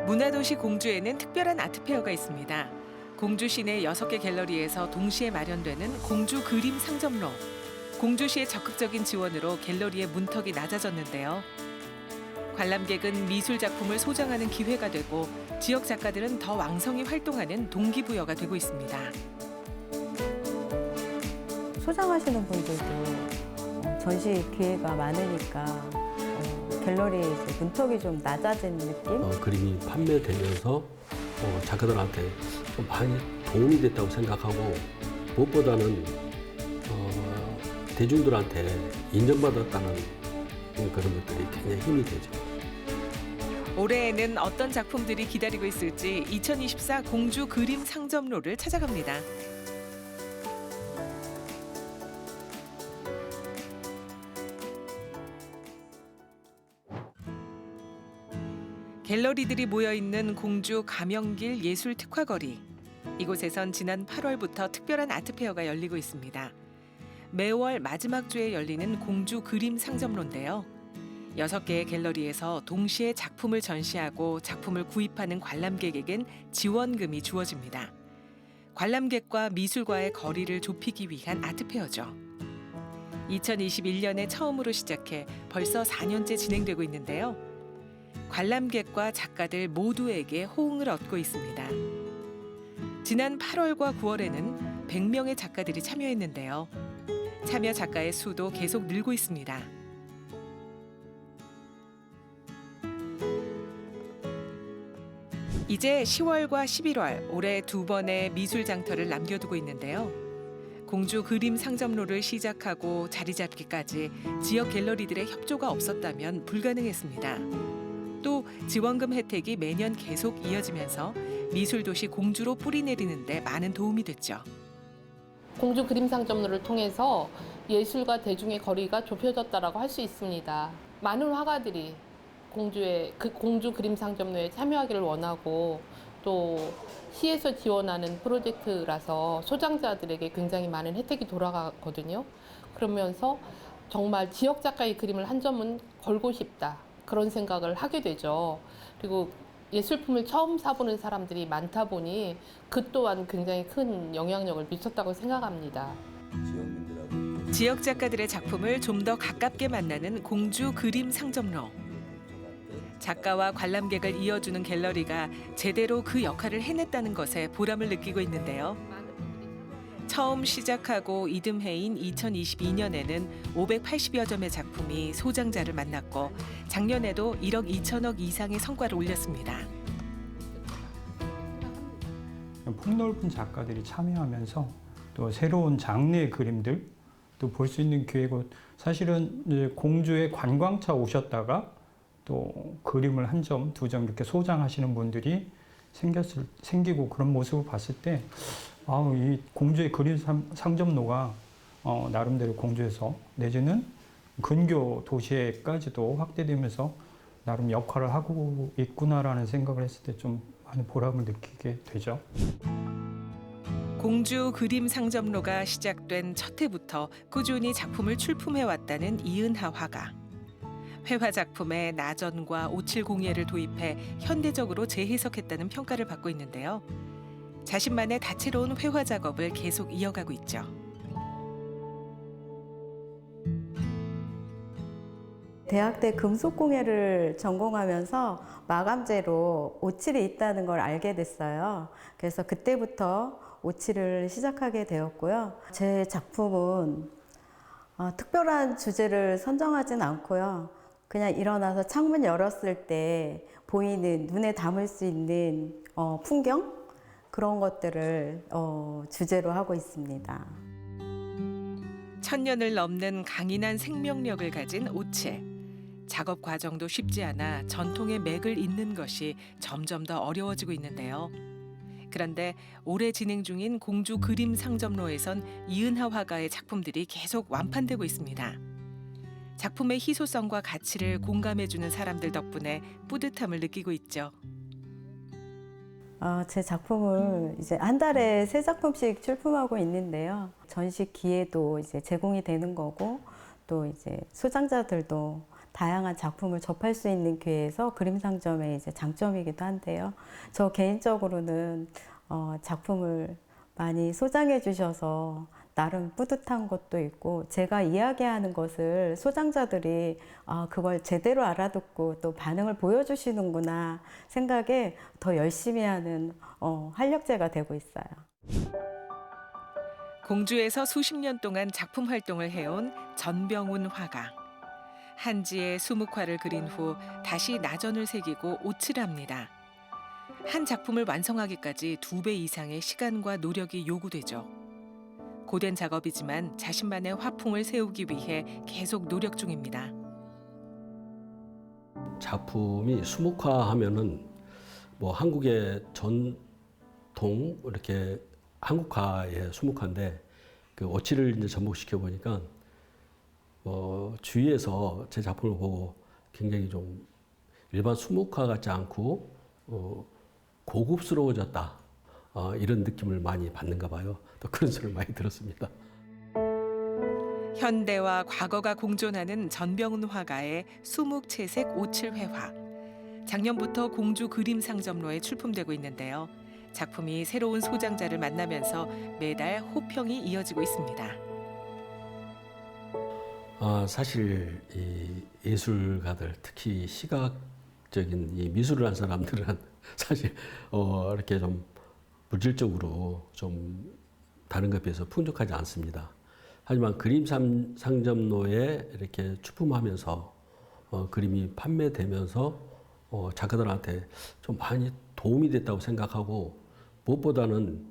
문화도시 공주에는 특별한 아트페어가 있습니다. 공주 시내 6개 갤러리에서 동시에 마련되는 공주 그림 상점로. 공주시의 적극적인 지원으로 갤러리의 문턱이 낮아졌는데요. 관람객은 미술 작품을 소장하는 기회가 되고 지역 작가들은 더 왕성히 활동하는 동기부여가 되고 있습니다. 소장하시는 분들도 전시 기회가 많으니까 갤러리에 이제 문턱이 좀 낮아진 느낌? 그림이 판매되면서 작가들한테 좀 많이 도움이 됐다고 생각하고 무엇보다는 대중들한테 인정받았다는 그런 것들이 굉장히 힘이 되죠. 올해에는 어떤 작품들이 기다리고 있을지 2024 공주 그림 상점로를 찾아갑니다. 갤러리들이 모여있는 공주 가명길 예술 특화거리. 이곳에선 지난 8월부터 특별한 아트페어가 열리고 있습니다. 매월 마지막 주에 열리는 공주 그림 상점로인데요. 6개의 갤러리에서 동시에 작품을 전시하고 작품을 구입하는 관람객에겐 지원금이 주어집니다. 관람객과 미술과의 거리를 좁히기 위한 아트페어죠. 2021년에 처음으로 시작해 벌써 4년째 진행되고 있는데요. 관람객과 작가들 모두에게 호응을 얻고 있습니다. 지난 8월과 9월에는 100명의 작가들이 참여했는데요. 참여 작가의 수도 계속 늘고 있습니다. 이제 10월과 11월 올해 2번의 미술 장터를 남겨두고 있는데요. 공주 그림 상점로를 시작하고 자리 잡기까지 지역 갤러리들의 협조가 없었다면 불가능했습니다. 또 지원금 혜택이 매년 계속 이어지면서 미술도시 공주로 뿌리내리는 데 많은 도움이 됐죠. 공주 그림 상점로를 통해서 예술과 대중의 거리가 좁혀졌다라고 할 수 있습니다. 많은 화가들이 공주 그림 상점로에 참여하기를 원하고 또 시에서 지원하는 프로젝트라서 소장자들에게 굉장히 많은 혜택이 돌아가거든요. 그러면서 정말 지역 작가의 그림을 한 점은 걸고 싶다. 그런 생각을 하게 되죠. 그리고 예술품을 처음 사보는 사람들이 많다 보니 그 또한 굉장히 큰 영향력을 미쳤다고 생각합니다. 지역 작가들의 작품을 좀 더 가깝게 만나는 공주 그림 상점로. 작가와 관람객을 이어주는 갤러리가 제대로 그 역할을 해냈다는 것에 보람을 느끼고 있는데요. 처음 시작하고 이듬해인 2022년에는 580여 점의 작품이 소장자를 만났고 작년에도 1억 2천억 이상의 성과를 올렸습니다. 폭넓은 작가들이 참여하면서 또 새로운 장르의 그림들 또 볼 수 있는 기회고 사실은 이제 공주에 관광차 오셨다가 또 그림을 한 점, 두 점 이렇게 소장하시는 분들이 생기고 그런 모습을 봤을 때 이 공주의 그림 상점로가 나름대로 공주에서 내지는 근교 도시에까지도 확대되면서 나름 역할을 하고 있구나라는 생각을 했을 때 좀 많은 보람을 느끼게 되죠. 공주 그림 상점로가 시작된 첫 해부터 꾸준히 작품을 출품해왔다는 이은하 화가. 회화 작품에 나전과 오칠공예를 도입해 현대적으로 재해석했다는 평가를 받고 있는데요. 자신만의 다채로운 회화 작업을 계속 이어가고 있죠. 대학 때 금속공예를 전공하면서 마감재로 오칠이 있다는 걸 알게 됐어요. 그래서 그때부터 오칠을 시작하게 되었고요. 제 작품은 특별한 주제를 선정하진 않고요. 그냥 일어나서 창문 열었을 때 보이는 눈에 담을 수 있는 풍경? 그런 것들을 주제로 하고 있습니다. 1000년을 넘는 강인한 생명력을 가진 오칠. 작업 과정도 쉽지 않아 전통의 맥을 잇는 것이 점점 더 어려워지고 있는데요. 그런데 올해 진행 중인 공주 그림 상점로에선 이은하 화가의 작품들이 계속 완판되고 있습니다. 작품의 희소성과 가치를 공감해주는 사람들 덕분에 뿌듯함을 느끼고 있죠. 제 작품을 이제 한 달에 3작품씩 출품하고 있는데요. 전시 기회도 이제 제공이 되는 거고 또 이제 소장자들도 다양한 작품을 접할 수 있는 기회에서 그림 상점의 이제 장점이기도 한데요. 저 개인적으로는 작품을 많이 소장해 주셔서 나름 뿌듯한 것도 있고, 제가 이야기하는 것을 소장자들이 그걸 제대로 알아듣고 또 반응을 보여주시는구나 생각에 더 열심히 하는 활력제가 되고 있어요. 공주에서 수십 년 동안 작품 활동을 해온 전병훈 화가. 한지에 수묵화를 그린 후 다시 나전을 새기고 옷을 합니다. 한 작품을 완성하기까지 2배 이상의 시간과 노력이 요구되죠. 고된 작업이지만 자신만의 화풍을 세우기 위해 계속 노력 중입니다. 작품이 수묵화하면은 뭐 한국의 전통 이렇게 한국화의 수묵화인데 그 어치를 이제 접목시켜 보니까 주위에서 제 작품을 보고 굉장히 좀 일반 수묵화 같지 않고 고급스러워졌다 이런 느낌을 많이 받는가 봐요. 또 그런 소리를 많이 들었습니다. 현대와 과거가 공존하는 전병훈 화가의 수묵채색 오칠회화. 작년부터 공주 그림 상점로에 출품되고 있는데요. 작품이 새로운 소장자를 만나면서 매달 호평이 이어지고 있습니다. 사실 이 예술가들, 특히 시각적인 이 미술을 한 사람들은 사실 이렇게 좀 물질적으로 좀 다른 것에 비해서 풍족하지 않습니다. 하지만 그림 상점로에 이렇게 출품하면서 그림이 판매되면서 작가들한테 좀 많이 도움이 됐다고 생각하고, 무엇보다는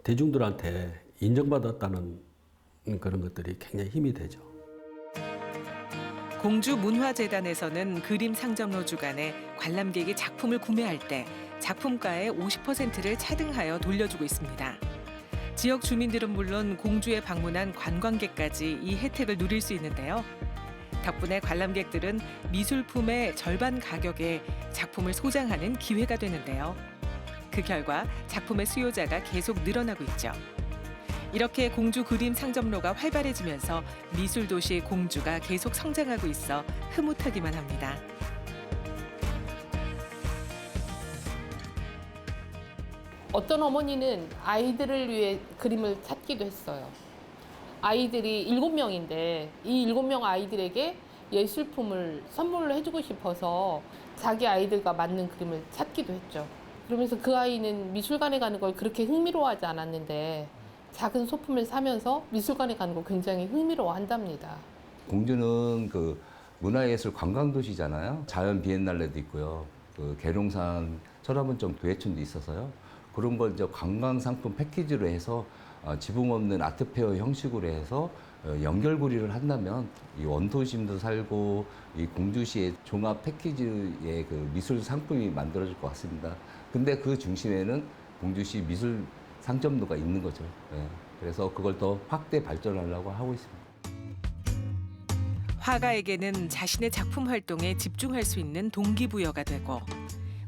대중들한테 인정받았다는 그런 것들이 굉장히 힘이 되죠. 공주문화재단에서는 그림 상점로 주간에 관람객이 작품을 구매할 때 작품가의 50%를 차등하여 돌려주고 있습니다. 지역 주민들은 물론 공주에 방문한 관광객까지 이 혜택을 누릴 수 있는데요. 덕분에 관람객들은 미술품의 절반 가격에 작품을 소장하는 기회가 되는데요. 그 결과 작품의 수요자가 계속 늘어나고 있죠. 이렇게 공주 그림 상점로가 활발해지면서 미술도시 공주가 계속 성장하고 있어 흐뭇하기만 합니다. 어떤 어머니는 아이들을 위해 그림을 찾기도 했어요. 아이들이 7명인데 이 7명 아이들에게 예술품을 선물로 해주고 싶어서 자기 아이들과 맞는 그림을 찾기도 했죠. 그러면서 그 아이는 미술관에 가는 걸 그렇게 흥미로워하지 않았는데 작은 소품을 사면서 미술관에 가는 걸 굉장히 흥미로워한답니다. 공주는 그 문화예술 관광도시잖아요. 자연 비엔날레도 있고요. 그 계룡산 철화문점 도예촌도 있어서요. 그런 걸 이제 관광 상품 패키지로 해서 지붕 없는 아트페어 형식으로 해서 연결고리를 한다면 이 원도심도 살고 이 공주시의 종합 패키지의 그 미술 상품이 만들어질 것 같습니다. 근데 그 중심에는 공주시 미술 상점로가 있는 거죠. 네. 그래서 그걸 더 확대 발전하려고 하고 있습니다. 화가에게는 자신의 작품 활동에 집중할 수 있는 동기부여가 되고,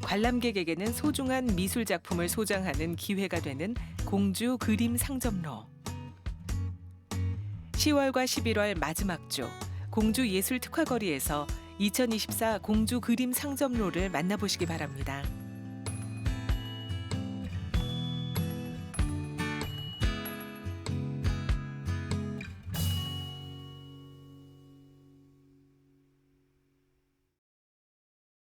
관람객에게는 소중한 미술 작품을 소장하는 기회가 되는 공주 그림 상점로. 10월과 11월 마지막 주 공주 예술 특화거리에서 2024 공주 그림 상점로를 만나보시기 바랍니다.